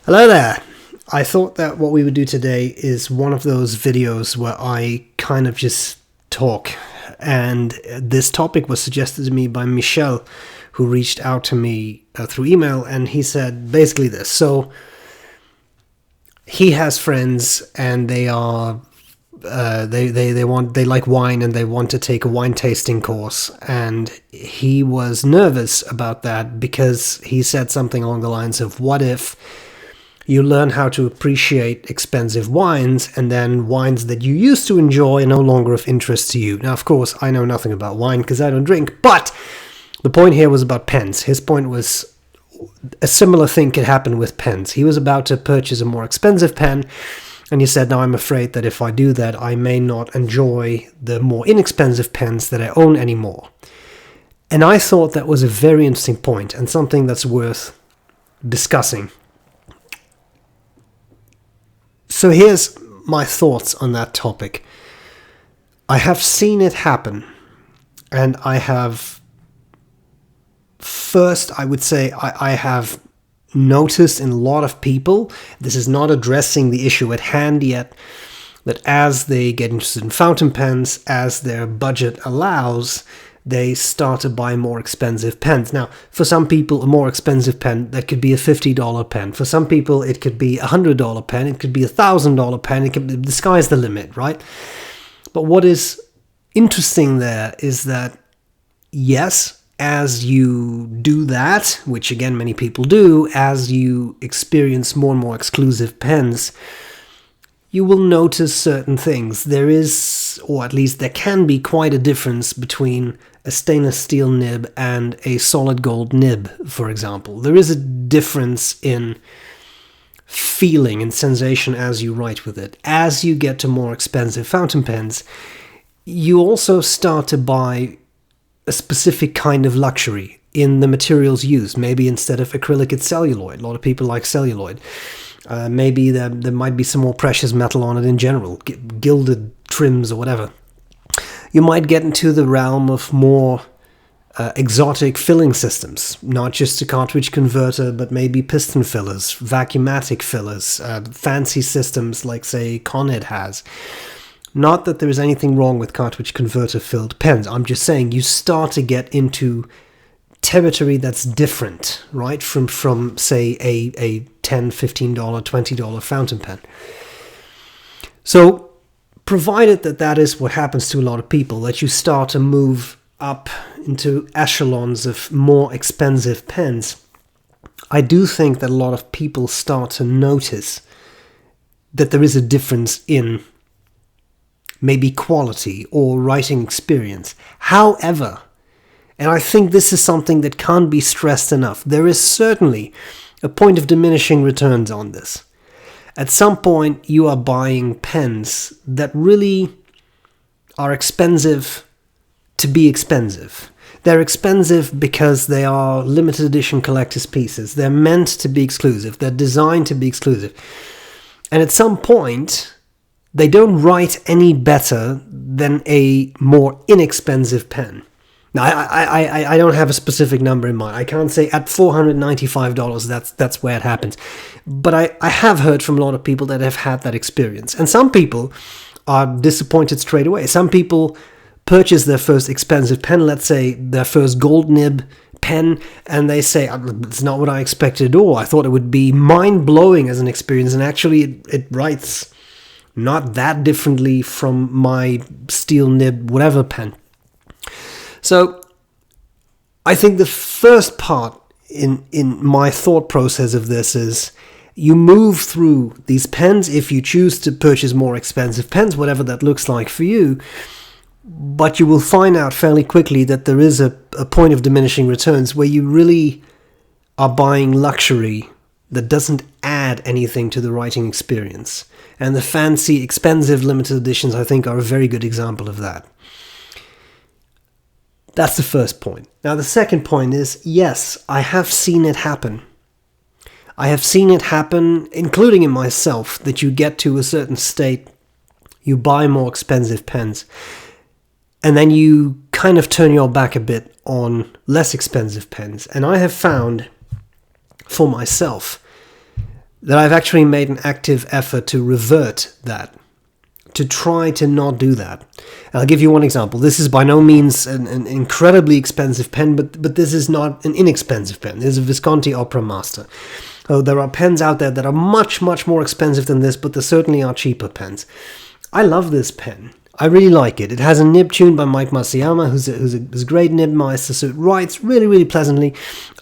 Hello there! I thought that what we would do today is one of those videos where I kind of just talk. And this topic was suggested to me by Michel, who reached out to me through email, and he said basically this. So he has friends and they are they like wine and they want to take a wine tasting course, and he was nervous about that because he said something along the lines of, what if you learn how to appreciate expensive wines, and then wines that you used to enjoy are no longer of interest to you. Now, of course, I know nothing about wine because I don't drink, but the point here was about pens. His point was a similar thing could happen with pens. He was about to purchase a more expensive pen, and he said, now I'm afraid that if I do that, I may not enjoy the more inexpensive pens that I own anymore. And I thought that was a very interesting point and something that's worth discussing. So here's my thoughts on that topic. I have seen it happen, and I have, first I would say I have noticed in a lot of people, this is not addressing the issue at hand yet, that as they get interested in fountain pens, as their budget allows, they start to buy more expensive pens. Now, for some people, a more expensive pen, that could be a $50 pen. For some people, it could be a $100 pen. It could be a $1,000 pen. The sky's the limit, right? But what is interesting there is that, yes, as you do that, which again many people do, as you experience more and more exclusive pens, you will notice certain things. There is, or at least there can be, quite a difference between a stainless steel nib and a solid gold nib, for example. There is a difference in feeling and sensation as you write with it. As you get to more expensive fountain pens, you also start to buy a specific kind of luxury in the materials used. Maybe instead of acrylic, it's celluloid. A lot of people like celluloid. Maybe there might be some more precious metal on it in general, gilded trims or whatever. You might get into the realm of more exotic filling systems, not just a cartridge converter, but maybe piston fillers, vacuumatic fillers, fancy systems like, say, Coned has. Not that there is anything wrong with cartridge converter filled pens. I'm just saying you start to get into territory that's different, right, from say a $10, $15, $20 fountain pen. So provided that is what happens to a lot of people, that you start to move up into echelons of more expensive pens, I do think that a lot of people start to notice that there is a difference in maybe quality or writing experience. However, and I think this is something that can't be stressed enough, there is certainly a point of diminishing returns on this. At some point, you are buying pens that really are expensive to be expensive. They're expensive because they are limited edition collector's pieces. They're meant to be exclusive. They're designed to be exclusive. And at some point, they don't write any better than a more inexpensive pen. Now, I don't have a specific number in mind. I can't say at $495 that's where it happens. But I have heard from a lot of people that have had that experience. And some people are disappointed straight away. Some people purchase their first expensive pen, let's say their first gold nib pen, and they say, it's not what I expected at all. I thought it would be mind-blowing as an experience, and actually it writes not that differently from my steel nib whatever pen. So I think the first part in my thought process of this is you move through these pens if you choose to purchase more expensive pens, whatever that looks like for you, but you will find out fairly quickly that there is a point of diminishing returns where you really are buying luxury that doesn't add anything to the writing experience. And the fancy, expensive limited editions, I think, are a very good example of that. That's the first point. Now, the second point is, yes, I have seen it happen. I have seen it happen, including in myself, that you get to a certain state, you buy more expensive pens, and then you kind of turn your back a bit on less expensive pens. And I have found, for myself, that I've actually made an active effort to revert that, to try to not do that. And I'll give you one example. This is by no means an incredibly expensive pen, but this is not an inexpensive pen. This is a Visconti Opera Master. Oh, there are pens out there that are much, much more expensive than this, but there certainly are cheaper pens. I love this pen. I really like it. It has a nib tuned by Mike Matsuyama, who's a great nib master, so it writes really, really pleasantly.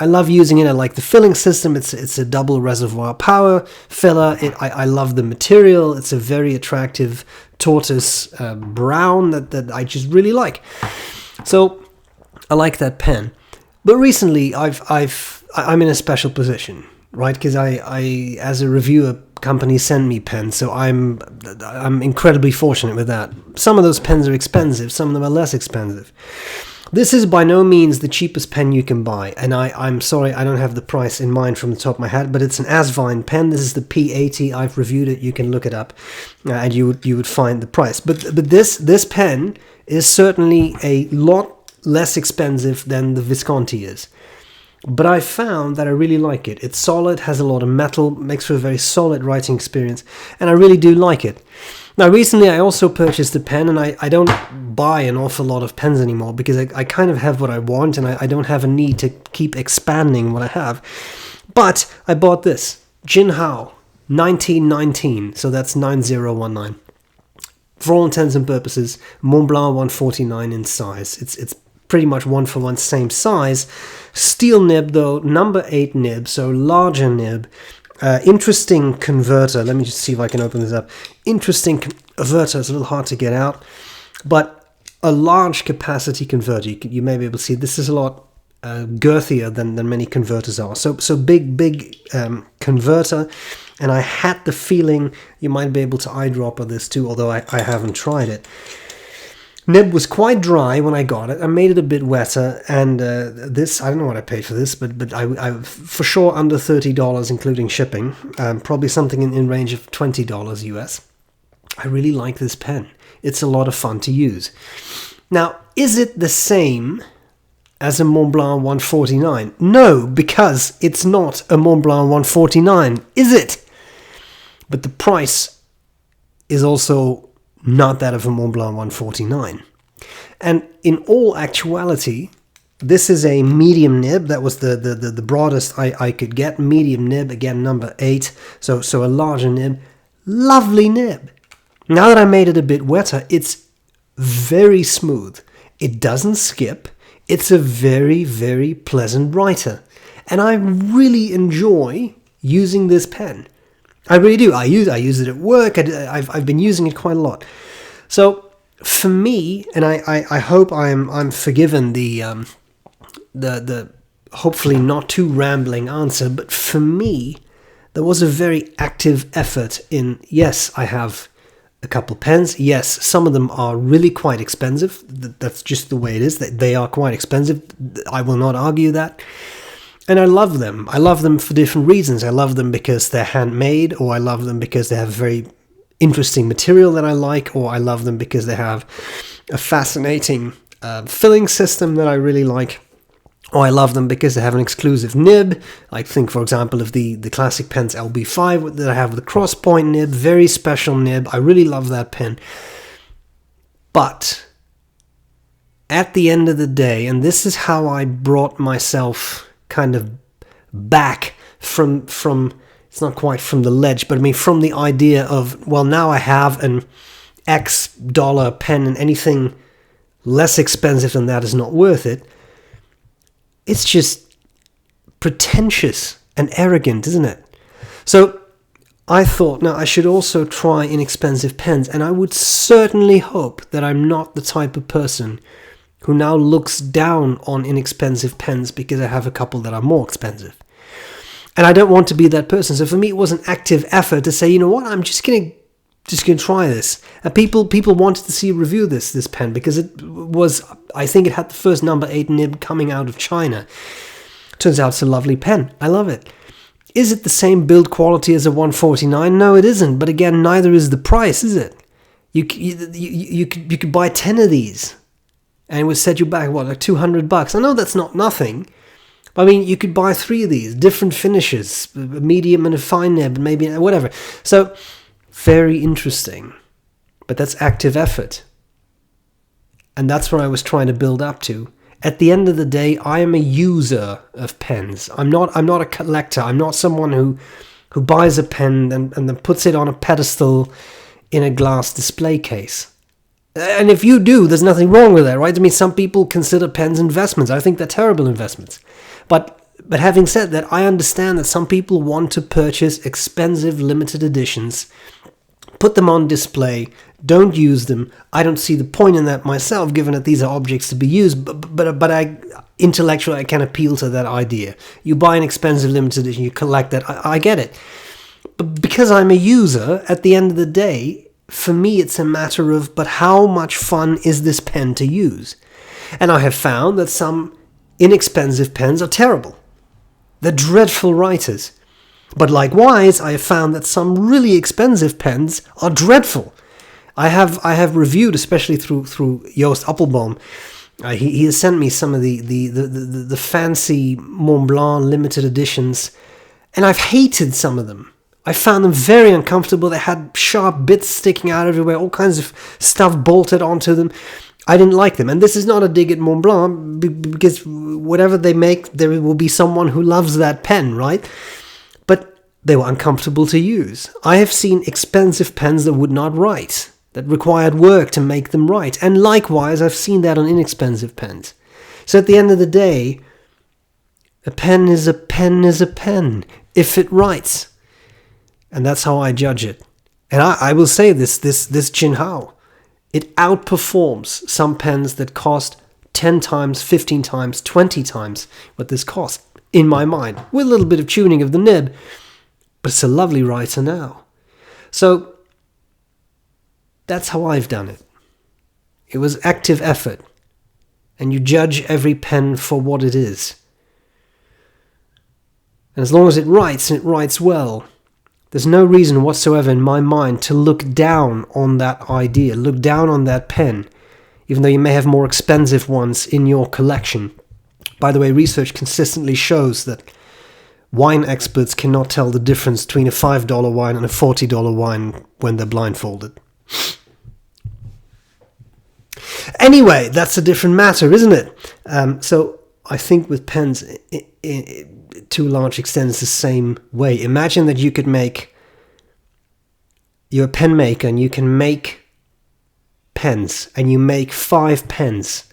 I love using it. I like the filling system. It's a double reservoir power filler. I love the material. It's a very attractive tortoise brown that I just really like. So I like that pen. But recently, I'm in a special position, right? Because I as a reviewer, companies send me pens, so I'm incredibly fortunate with that. Some of those pens are expensive, some of them are less expensive. This is by no means the cheapest pen you can buy, and I'm sorry I don't have the price in mind from the top of my head, but it's an Asvine pen. This is the P80. I've reviewed it. You can look it up, and you would find the price. But this pen is certainly a lot less expensive than the Visconti is. But I found that I really like it. It's solid, has a lot of metal, makes for a very solid writing experience, and I really do like it. Now, recently I also purchased a pen, and I don't buy an awful lot of pens anymore because I kind of have what I want, and I don't have a need to keep expanding what I have. But I bought this, Jinhao 1919, so that's 9019. For all intents and purposes, Montblanc 149 in size. It's pretty much one-for-one same size. Steel nib though, number 8 nib, so larger nib. Interesting converter. Let me just see if I can open this up. Interesting converter. It's a little hard to get out, but a large capacity converter. You may be able to see this is a lot girthier than many converters are. So big converter, and I had the feeling you might be able to eyedropper this too, although I haven't tried it. Nib was quite dry when I got it. I made it a bit wetter, and this, I don't know what I paid for this, but I for sure under $30 including shipping, probably something in range of $20 US. I really like this pen. It's a lot of fun to use. Now, is it the same as a Montblanc 149? No, because it's not a Montblanc 149, is it? But the price is also not that of a Montblanc 149. And in all actuality, this is a medium nib. That was the broadest I could get. Medium nib, again, number 8. So a larger nib. Lovely nib. Now that I made it a bit wetter, it's very smooth. It doesn't skip. It's a very, very pleasant writer. And I really enjoy using this pen. I really do. I use it at work. I've been using it quite a lot. So for me, and I hope I'm forgiven the hopefully not too rambling answer, but for me, there was a very active effort in, yes, I have a couple pens. Yes, some of them are really quite expensive. That's just the way it is. They are quite expensive. I will not argue that. And I love them. I love them for different reasons. I love them because they're handmade, or I love them because they have very interesting material that I like, or I love them because they have a fascinating filling system that I really like, or I love them because they have an exclusive nib. Like, think, for example, of the classic pens LB5 that I have with the cross point nib, very special nib. I really love that pen. But at the end of the day, and this is how I brought myself kind of back from it's not quite from the ledge, but I mean from the idea of, well, now I have an X dollar pen and anything less expensive than that is not worth it. It's just pretentious and arrogant, isn't it? So I thought, now I should also try inexpensive pens, and I would certainly hope that I'm not the type of person who now looks down on inexpensive pens because I have a couple that are more expensive. And I don't want to be that person. So for me, it was an active effort to say, you know what, I'm just gonna try this. And people wanted to see a review of this pen because it was, I think it had the first number 8 nib coming out of China. Turns out it's a lovely pen. I love it. Is it the same build quality as a 149? No, it isn't. But again, neither is the price, is it? You could buy 10 of these, and it would set you back, what, like $200? I know that's not nothing, I mean, you could buy 3 of these, different finishes, a medium and a fine nib, and maybe whatever. So, very interesting. But that's active effort. And that's what I was trying to build up to. At the end of the day, I am a user of pens. I'm not a collector. I'm not someone who buys a pen and then puts it on a pedestal in a glass display case. And if you do, there's nothing wrong with that, right? I mean, some people consider pens investments. I think they're terrible investments. But having said that, I understand that some people want to purchase expensive limited editions, put them on display, don't use them. I don't see the point in that myself, given that these are objects to be used, but intellectually I can appeal to that idea. You buy an expensive limited edition, you collect that, I get it. But because I'm a user, at the end of the day, for me it's a matter of, but how much fun is this pen to use? And I have found that some inexpensive pens are terrible. They're dreadful writers. But likewise, I have found that some really expensive pens are dreadful. I have reviewed, especially through Joost Appelboom. He has sent me some of the fancy Mont Blanc limited editions, and I've hated some of them. I found them very uncomfortable. They had sharp bits sticking out everywhere, all kinds of stuff bolted onto them. I didn't like them. And this is not a dig at Mont Blanc, because whatever they make, there will be someone who loves that pen, right? But they were uncomfortable to use. I have seen expensive pens that would not write, that required work to make them write. And likewise, I've seen that on inexpensive pens. So at the end of the day, a pen is a pen is a pen, if it writes. And that's how I judge it. And I will say this Jinhao, it outperforms some pens that cost 10 times, 15 times, 20 times what this cost, in my mind, with a little bit of tuning of the nib. But it's a lovely writer now. So that's how I've done it. It was active effort. And you judge every pen for what it is. And as long as it writes, and it writes well, there's no reason whatsoever in my mind to look down on that idea, look down on that pen, even though you may have more expensive ones in your collection. By the way, research consistently shows that wine experts cannot tell the difference between a $5 wine and a $40 wine when they're blindfolded. Anyway, that's a different matter, isn't it? So I think with pens, to a large extent, it's the same way. Imagine that you could you're a pen maker and you can make pens, and you make 5 pens.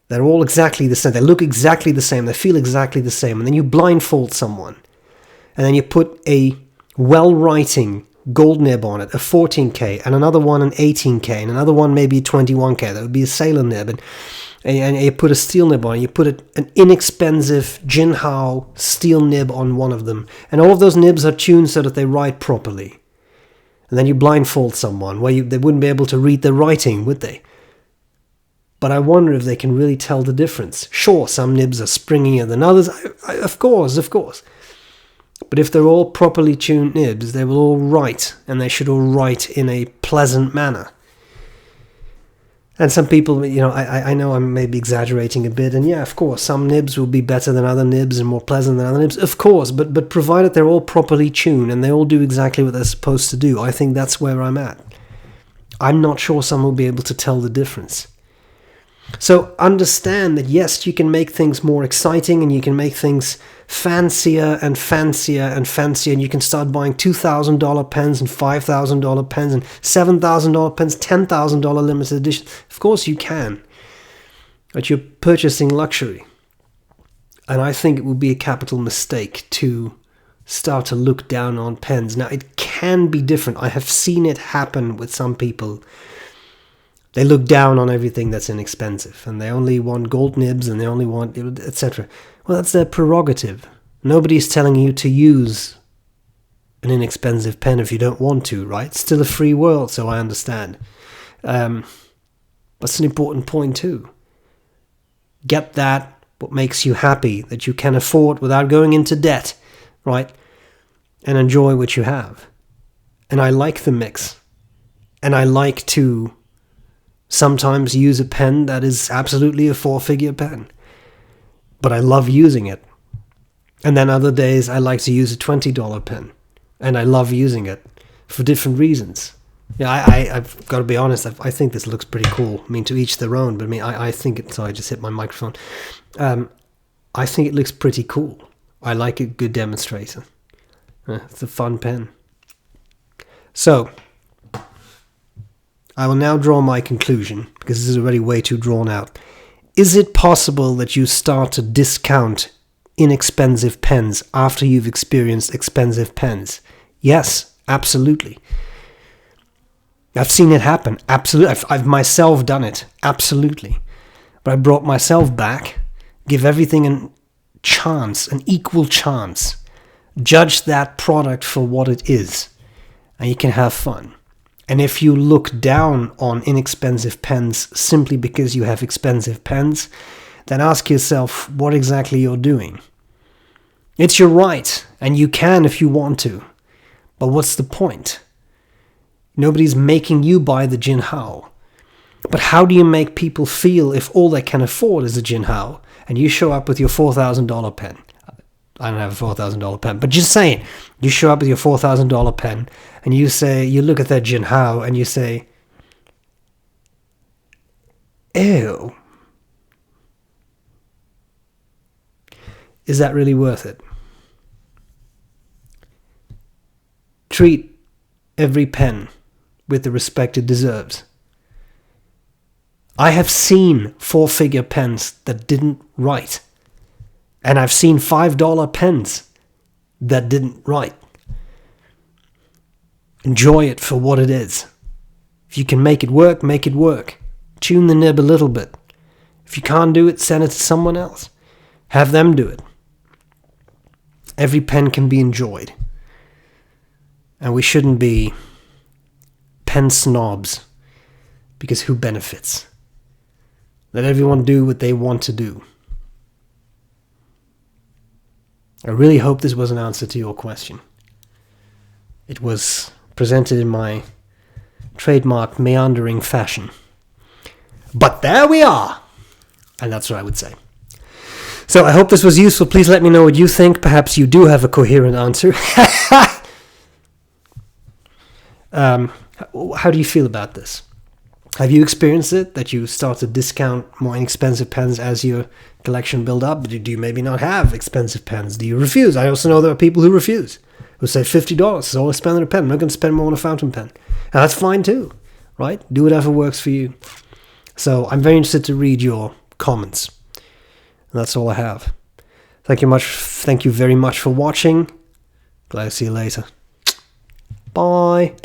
They're all exactly the same. They look exactly the same. They feel exactly the same. And then you blindfold someone. And then you put a well-writing gold nib on it, a 14K, and another one an 18K, and another one maybe a 21K. That would be a sailor nib. And you put a steel nib on it. You put an inexpensive Jinhao steel nib on one of them. And all of those nibs are tuned so that they write properly. And then you blindfold someone where they wouldn't be able to read their writing, would they? But I wonder if they can really tell the difference. Sure, some nibs are springier than others. Of course. But if they're all properly tuned nibs, they will all write. And they should all write in a pleasant manner. And some people, I know I'm maybe exaggerating a bit, and yeah, of course, some nibs will be better than other nibs and more pleasant than other nibs, of course, but provided they're all properly tuned and they all do exactly what they're supposed to do, I think that's where I'm at. I'm not sure some will be able to tell the difference. So understand that yes, you can make things more exciting, and you can make things fancier and fancier and fancier, and you can start buying $2,000 pens and $5,000 pens and $7,000 pens, $10,000 limited edition. Of course you can, but you're purchasing luxury. And I think it would be a capital mistake to start to look down on pens. Now, it can be different. I have seen it happen with some people. They look down on everything that's inexpensive, and they only want gold nibs, and they only want, etc. Well, that's their prerogative. Nobody's telling you to use an inexpensive pen if you don't want to, right? It's still a free world, so I understand. But it's an important point too. Get that, what makes you happy, that you can afford without going into debt, right? And enjoy what you have. And I like the mix. And I like to sometimes use a pen that is absolutely a 4-figure pen. But I love using it. And then other days I like to use a $20 pen. And I love using it for different reasons. Yeah, I've got to be honest, I think this looks pretty cool. I mean, to each their own, but I mean, I think it... Sorry, I just hit my microphone. I think it looks pretty cool. I like a good demonstrator. It's a fun pen. So, I will now draw my conclusion, because this is already way too drawn out. Is it possible that you start to discount inexpensive pens after you've experienced expensive pens? Yes, absolutely. I've seen it happen. Absolutely. I've myself done it. Absolutely. But I brought myself back, give everything a chance, an equal chance. Judge that product for what it is, and you can have fun. And if you look down on inexpensive pens simply because you have expensive pens, then ask yourself what exactly you're doing. It's your right, and you can if you want to. But what's the point? Nobody's making you buy the Jinhao. But how do you make people feel if all they can afford is a Jinhao, and you show up with your $4,000 pen? I don't have a $4,000 pen, but just saying, you show up with your $4,000 pen, and you say, you look at that Jinhao, and you say, ew. Is that really worth it? Treat every pen with the respect it deserves. I have seen 4-figure pens that didn't write. And I've seen $5 pens that didn't write. Enjoy it for what it is. If you can make it work, make it work. Tune the nib a little bit. If you can't do it, send it to someone else. Have them do it. Every pen can be enjoyed. And we shouldn't be pen snobs, because who benefits? Let everyone do what they want to do. I really hope this was an answer to your question. It was presented in my trademark meandering fashion. But there we are! And that's what I would say. So I hope this was useful. Please let me know what you think. Perhaps you do have a coherent answer. How do you feel about this? Have you experienced it, that you start to discount more inexpensive pens as your collection build up? Do you maybe not have expensive pens? Do you refuse? I also know there are people who refuse, who say $50 is all I spend on a pen. I'm not going to spend more on a fountain pen. And that's fine too, right? Do whatever works for you. So I'm very interested to read your comments. And that's all I have. Thank you very much for watching. Glad to see you later. Bye.